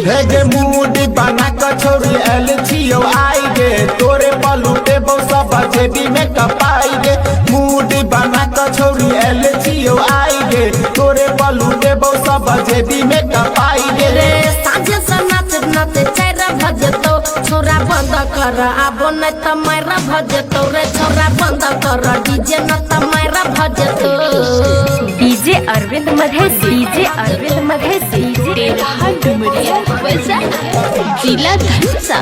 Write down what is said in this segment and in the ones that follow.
हे गे मूडी बना कछोरी एल छियो आई गे तोरे पलूटे सब जेबी में कपाई गे मूडी बना कछोरी एल छियो आई गे तोरे पलूटे सब जेबी में कपाई गे रे साझे से नाच नाच चेहरा भजतो छोरा बंद कर आबो न त मारा भजतो रे छोरा बंद कर डीजे न त मारा भजतो डीजे अरविंद मधेसी डीजे अरविंद मधेसी तेरहा डुमरिया वैसा जिला धनसा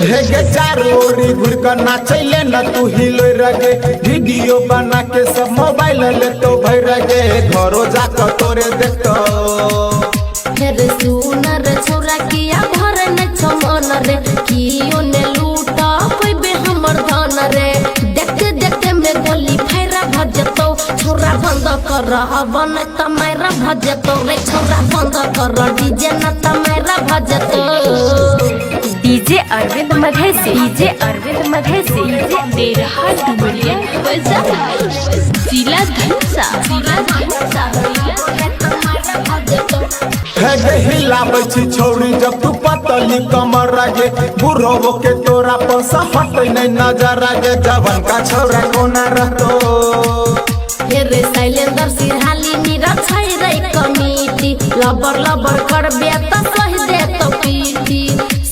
हे गे चारों ओरी घुर कर नाचैले न तू हिलोय रगे वीडियो बना के सब मोबाइल ले तो भई रगे घरो जाकर तोरे देखतो फिर सुनर छोरा किया घर न छमन रे कियो ने लूटा कोई हमर धन रे देखते देखते में गोली फेरा भजतो छोरा बंद कर बन त मेरा भजतो रे छोरा बंद कर डीजे न त मेरा भजतो डीजे अरविंद मधेसी डीजे अरविंद मधेसी तेरहा डुमरिया वैसा जिला धनसा हे गे हिलाबै छी छौरी जब तू पतली कमर रगे बुढ़ो के तोरा पर हट नहीं नजर रगे जवन का छौरा कोना रहतो रे शैलेंद्र सिरहाली मीरा छई रे कमिटी लबर लबर करबे त कह दे तो पीटी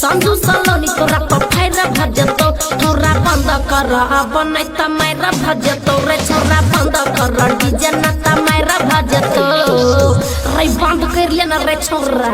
संजू सलोनी तोरा पर फेरा भजतो छोरा बंद कर बनै त मेरा भजतो रे छोरा बंद कर डीजे न त मेरा भजतो रे बंद कर ले न रे छोरा।